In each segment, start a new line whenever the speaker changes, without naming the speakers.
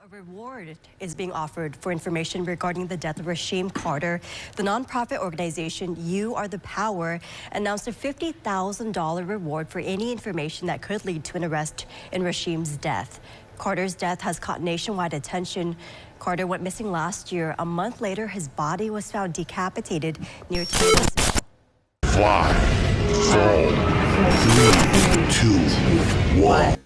A reward is being offered for information regarding the death of Rasheem Carter. The nonprofit organization You Are the Power announced a $50,000 reward for any information that could lead to an arrest in Rasheem's death. Carter's death has caught nationwide attention. Carter went missing last year. A month later, his body was found decapitated near Taylorsville.
5, 4, 3, 2, 1.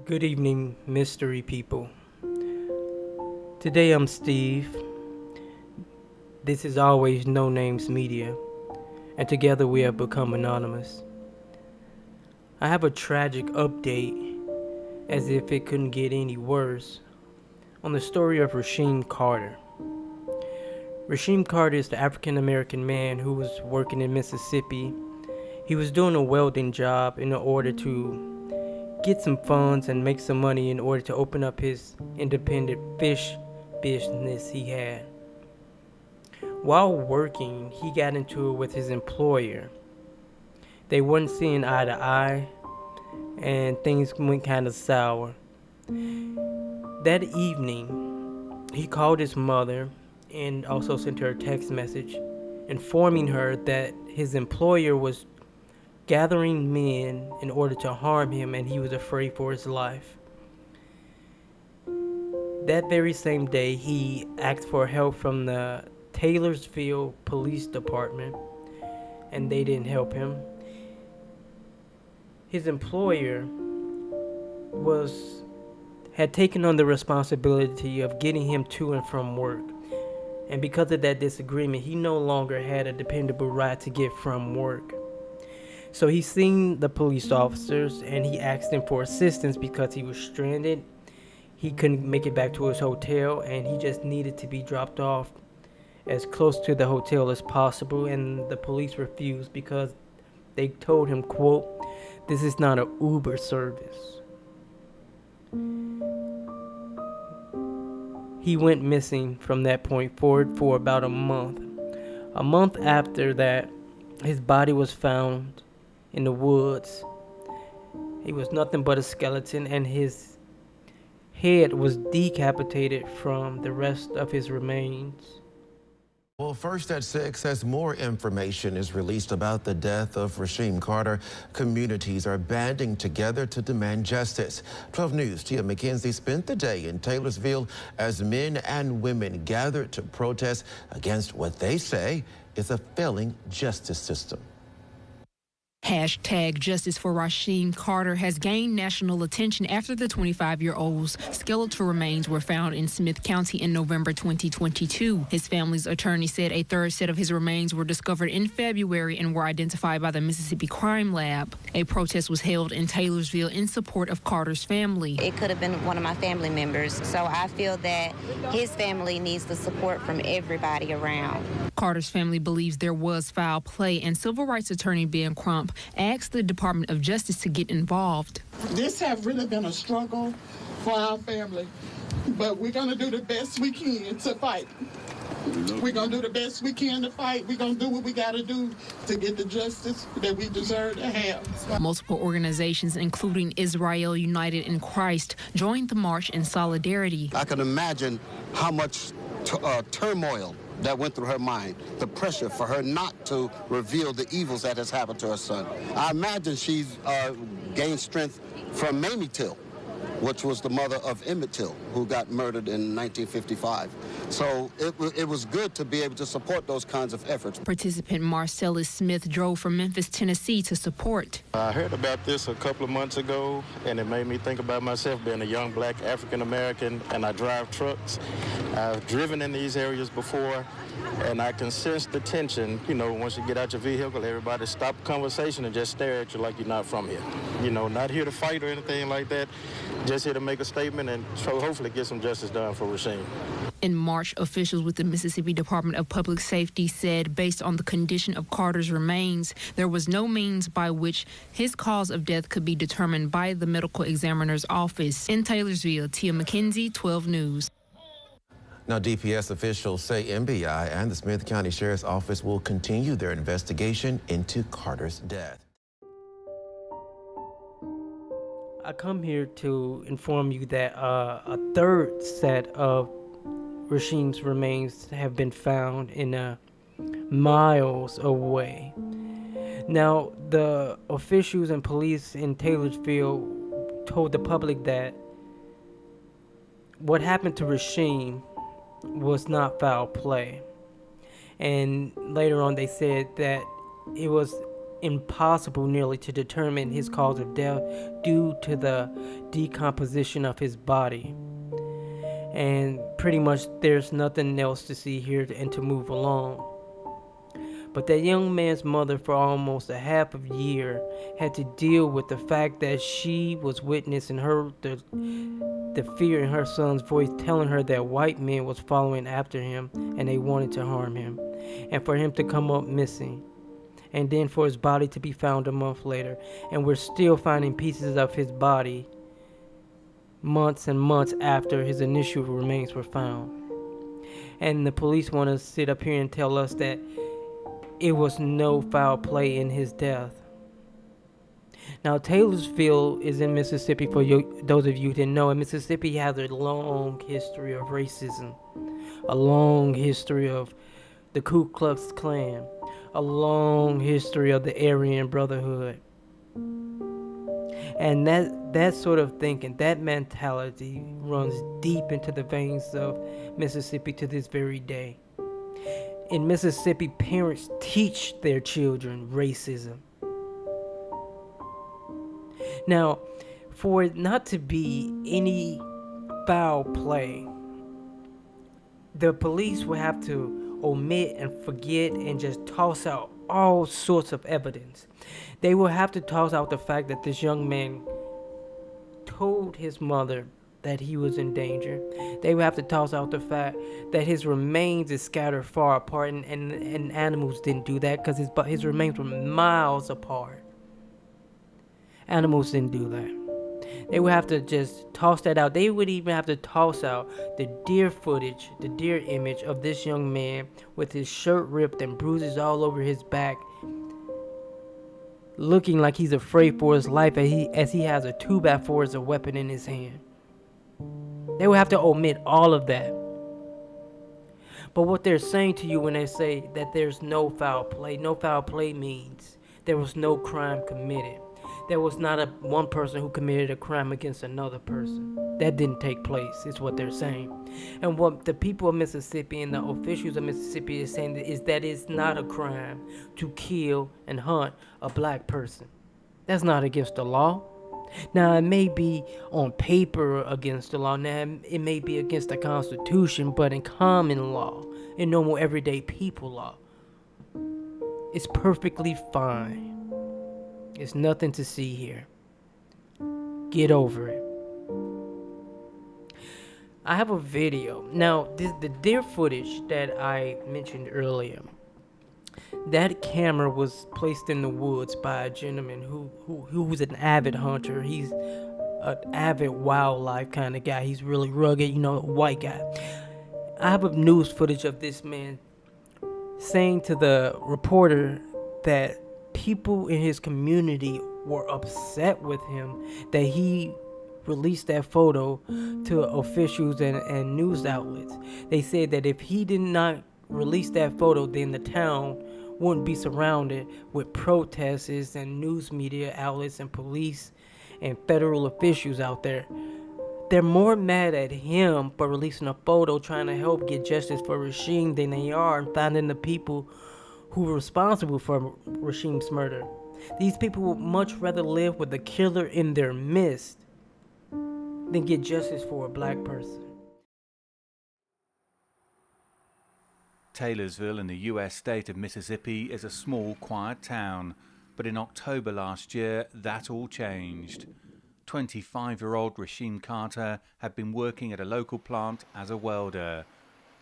Good evening, mystery people. Today I'm Steve. This is always No Names Media, and together we have become anonymous. I have a tragic update, as if it couldn't get any worse, on the story of Rasheem Carter. Rasheem Carter is the African-American man who was working in Mississippi. He was doing a welding job in order to get some funds and make some money in order to open up his independent fish business he had. While working, he got into it with his employer. They weren't seeing eye to eye, and things went kind of sour. That evening, he called his mother and also sent her a text message informing her that his employer was gathering men in order to harm him, and he was afraid for his life. That very same day, he asked for help from the Taylorsville Police Department, and they didn't help him. His employer had taken on the responsibility of getting him to and from work, and because of that disagreement, he no longer had a dependable ride to get from work. So he seen the police officers and he asked them for assistance because he was stranded. He couldn't make it back to his hotel, and he just needed to be dropped off as close to the hotel as possible, and the police refused because they told him, quote, "This is not an Uber service." He went missing from that point forward for about a month. A month after that, his body was found in the woods. He was nothing but a skeleton, and his head was decapitated from the rest of his remains.
Well, first at 6, as more information is released about the death of Rasheem Carter, communities are banding together to demand justice. 12 News' Tia McKenzie spent the day in Taylorsville as men and women gathered to protest against what they say is a failing justice system.
Hashtag Justice for Rasheem Carter has gained national attention after the 25-year-old's skeletal remains were found in Smith County in November 2022. His family's attorney said a third set of his remains were discovered in February and were identified by the Mississippi Crime Lab. A protest was held in Taylorsville in support of Carter's family.
It could have been one of my family members, so I feel that his family needs the support from everybody around.
Carter's family believes there was foul play, and civil rights attorney Ben Crump asked the Department of Justice to get involved.
This has really been a struggle for our family, but we're going to do the best we can to fight. We're going to do the best we can to fight. We're going to do what we got to do to get the justice that we deserve to have.
Multiple organizations, including Israel United in Christ, joined the march in solidarity.
I can imagine how much turmoil that went through her mind, the pressure for her not to reveal the evils that has happened to her son. I imagine she's gained strength from Mamie Till, which was the mother of Emmett Till, who got murdered in 1955. So it was good to be able to support those kinds of efforts.
Participant Marcellus Smith drove from Memphis, Tennessee to support.
I heard about this a couple of months ago, and it made me think about myself being a young black African-American, and I drive trucks. I've driven in these areas before, and I can sense the tension. You know, once you get out your vehicle, everybody stop the conversation and just stare at you like you're not from here. You know, not here to fight or anything like that, just here to make a statement and so hopefully get some justice done for Rasheem.
In March, officials with the Mississippi Department of Public Safety said based on the condition of Carter's remains, there was no means by which his cause of death could be determined by the medical examiner's office. In Taylorsville, Tia McKenzie, 12 News.
Now, DPS officials say MBI and the Smith County Sheriff's Office will continue their investigation into Carter's death.
I come here to inform you that a third set of Rasheem's remains have been found in miles away. Now, the officials and police in Taylorsville told the public that what happened to Rasheem was not foul play. And later on they said that it was impossible nearly to determine his cause of death due to the decomposition of his body. And pretty much there's nothing else to see here and to move along. But that young man's mother for almost a half a year had to deal with the fact that she was witnessing the fear in her son's voice telling her that white men was following after him and they wanted to harm him, and for him to come up missing, and then for his body to be found a month later, and we're still finding pieces of his body months and months after his initial remains were found. And the police want to sit up here and tell us that it was no foul play in his death. Now, Taylorsville is in Mississippi, for those of you who didn't know, and Mississippi has a long history of racism, a long history of the Ku Klux Klan, a long history of the Aryan Brotherhood. And that sort of thinking, that mentality runs deep into the veins of Mississippi to this very day. In Mississippi, parents teach their children racism. Now, for it not to be any foul play, the police will have to omit and forget and just toss out all sorts of evidence. They will have to toss out the fact that this young man told his mother that he was in danger. They will have to toss out the fact that his remains is scattered far apart, and animals didn't do that because his remains were miles apart. Animals didn't do that. They would have to just toss that out. They would even have to toss out the deer footage, the deer image of this young man with his shirt ripped and bruises all over his back, looking like he's afraid for his life as he has a 2x4 as a weapon in his hand. They would have to omit all of that. But what they're saying to you when they say that there's no foul play means there was no crime committed. There was not one person who committed a crime against another person. That didn't take place, is what they're saying. And what the people of Mississippi and the officials of Mississippi is saying is that it's not a crime to kill and hunt a black person. That's not against the law. Now, it may be on paper against the law. Now, it may be against the Constitution, but in common law, in normal everyday people law, it's perfectly fine. It's nothing to see here. Get over it. I have a video. Now, the deer footage that I mentioned earlier, that camera was placed in the woods by a gentleman who was an avid hunter. He's an avid wildlife kind of guy. He's really rugged, a white guy. I have a news footage of this man saying to the reporter that people in his community were upset with him that he released that photo to officials and news outlets. They said that if he did not release that photo, then the town wouldn't be surrounded with protesters and news media outlets and police and federal officials out there. They're more mad at him for releasing a photo trying to help get justice for Rasheem than they are in finding the people who were responsible for Rasheem's murder. These people would much rather live with the killer in their midst than get justice for a black person.
Taylorsville in the US state of Mississippi is a small, quiet town, but in October last year, that all changed. 25-year-old Rasheem Carter had been working at a local plant as a welder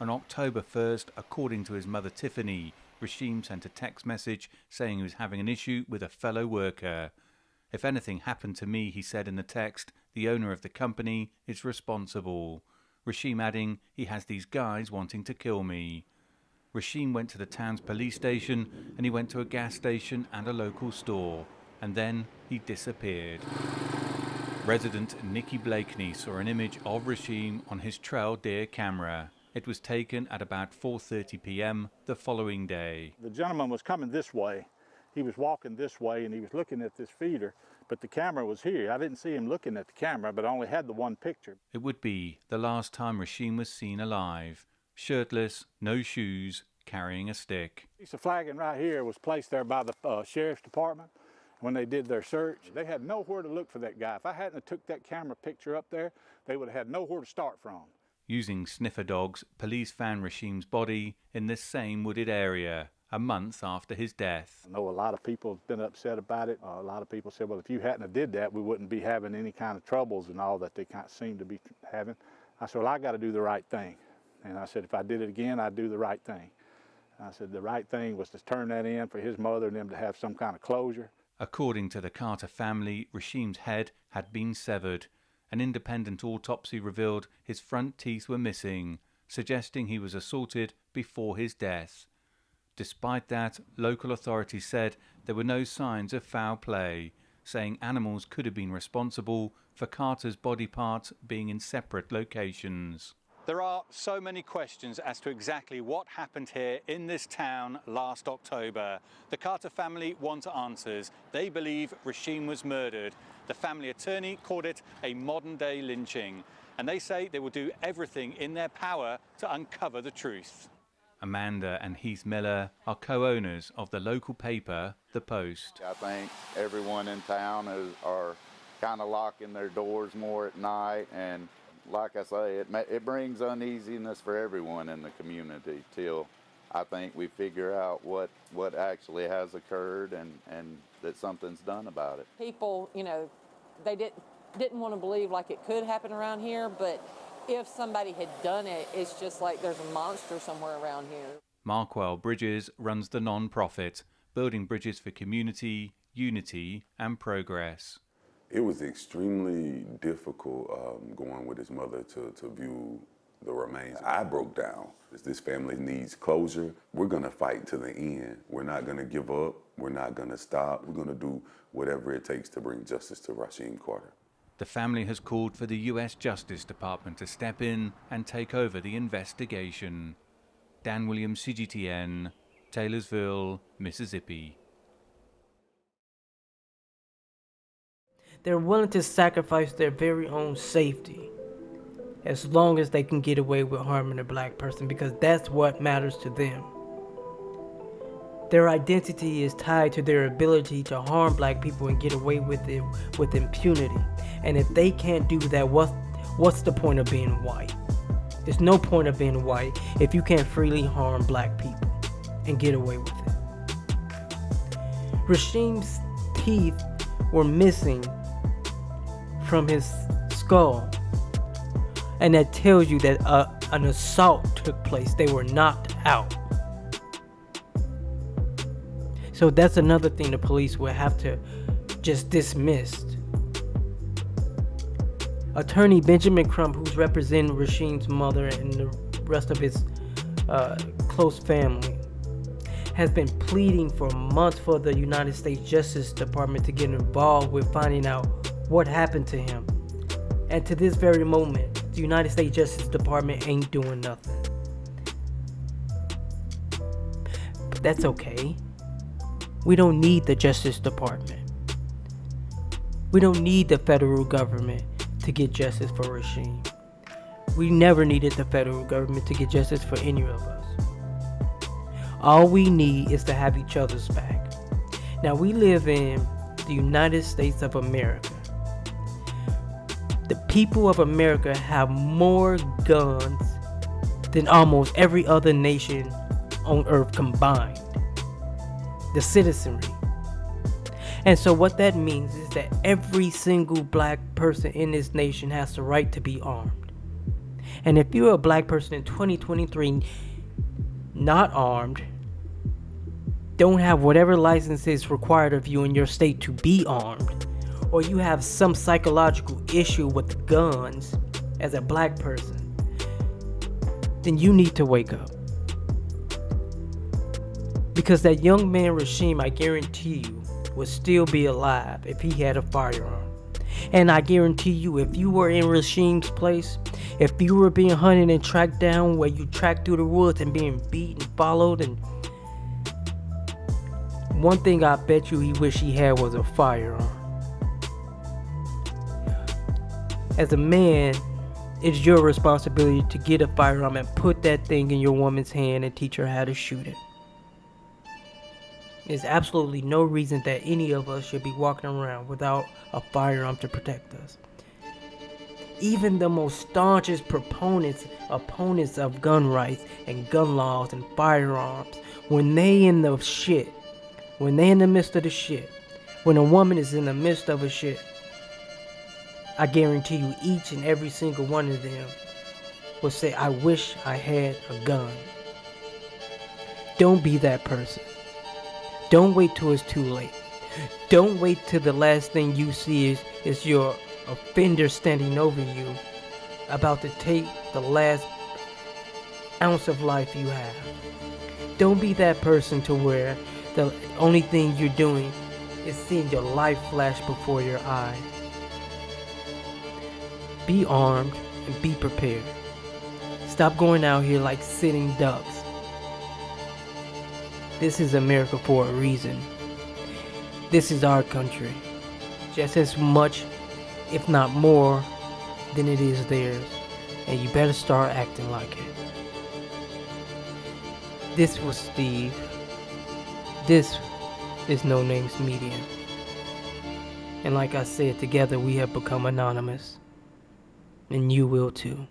On October 1st, according to his mother Tiffany, Rasheem sent a text message saying he was having an issue with a fellow worker. "If anything happened to me," he said in the text, "the owner of the company is responsible." Rasheem adding, "He has these guys wanting to kill me." Rasheem went to the town's police station, and he went to a gas station and a local store, and then he disappeared. Resident Nikki Blakeney saw an image of Rasheem on his trail deer camera. It was taken at about 4:30 p.m. the following day.
The gentleman was coming this way. He was walking this way and he was looking at this feeder, but the camera was here. I didn't see him looking at the camera, but I only had the one picture.
It would be the last time Rasheem was seen alive. Shirtless, no shoes, carrying a stick.
A piece of flagging right here was placed there by the sheriff's department when they did their search. They had nowhere to look for that guy. If I hadn't took that camera picture up there, they would have had nowhere to start from.
Using sniffer dogs, police found Rasheem's body in this same wooded area a month after his death.
I know a lot of people have been upset about it. A lot of people said, well, if you hadn't have did that, we wouldn't be having any kind of troubles and all that they kind of seem to be having. I said, well, I got to do the right thing. And I said, if I did it again, I'd do the right thing. I said, the right thing was to turn that in for his mother and them to have some kind of closure.
According to the Carter family, Rasheem's head had been severed. An independent autopsy revealed his front teeth were missing, suggesting he was assaulted before his death. Despite that, local authorities said there were no signs of foul play, saying animals could have been responsible for Carter's body parts being in separate locations. There are so many questions as to exactly what happened here in this town last October. The Carter family want answers. They believe Rasheem was murdered. The family attorney called it a modern-day lynching, and they say they will do everything in their power to uncover the truth. Amanda and Heath Miller are co-owners of the local paper, The Post.
I think everyone in town are kind of locking their doors more at night, and like I say, it brings uneasiness for everyone in the community till I think we figure out what actually has occurred and that something's done about it.
People, you know, they didn't want to believe like it could happen around here, but if somebody had done it, it's just like there's a monster somewhere around here.
Markwell Bridges runs the non-profit, building bridges for community, unity and progress.
It was extremely difficult going with his mother to view the remains. I broke down. This family needs closure. We're gonna fight to the end. We're not gonna give up. We're not gonna stop. We're gonna do whatever it takes to bring justice to Rasheem Carter.
The family has called for the U.S. Justice Department to step in and take over the investigation. Dan Williams, CGTN, Taylorsville, Mississippi.
They're willing to sacrifice their very own safety as long as they can get away with harming a black person, because that's what matters to them. Their identity is tied to their ability to harm black people and get away with it with impunity. And if they can't do that, what's the point of being white? There's no point of being white if you can't freely harm black people and get away with it. Rasheem's teeth were missing from his skull, and that tells you that an assault took place. They were knocked out. So that's another thing the police will have to just dismiss. Attorney Benjamin Crump, who's representing Rasheem's mother and the rest of his close family, has been pleading for months for the United States Justice Department to get involved with finding out what happened to him. And to this very moment, the United States Justice Department ain't doing nothing. But that's okay. We don't need the Justice Department. We don't need the federal government to get justice for Rasheem. We never needed the federal government to get justice for any of us. All we need is to have each other's back. Now, we live in the United States of America. The people of America have more guns than almost every other nation on earth combined. The citizenry. And so what that means is that every single black person in this nation has the right to be armed. And if you're a black person in 2023, not armed, don't have whatever license is required of you in your state to be armed, or you have some psychological issue with guns as a black person, then you need to wake up. Because that young man Rasheem, I guarantee you, would still be alive if he had a firearm. And I guarantee you, if you were in Rasheem's place, if you were being hunted and tracked down where you tracked through the woods and being beat and followed, and one thing I bet you he wished he had was a firearm. As a man, it's your responsibility to get a firearm and put that thing in your woman's hand and teach her how to shoot it. There's absolutely no reason that any of us should be walking around without a firearm to protect us. Even the most staunchest opponents of gun rights and gun laws and firearms, when they in the midst of the shit, when a woman is in the midst of a shit, I guarantee you each and every single one of them will say, I wish I had a gun. Don't be that person. Don't wait till it's too late. Don't wait till the last thing you see is your offender standing over you, about to take the last ounce of life you have. Don't be that person to where the only thing you're doing is seeing your life flash before your eyes. Be armed and be prepared. Stop going out here like sitting ducks. This is America for a reason. This is our country. Just as much, if not more, than it is theirs. And you better start acting like it. This was Steve. This is No Names Media. And like I said, together we have become anonymous. And you will too.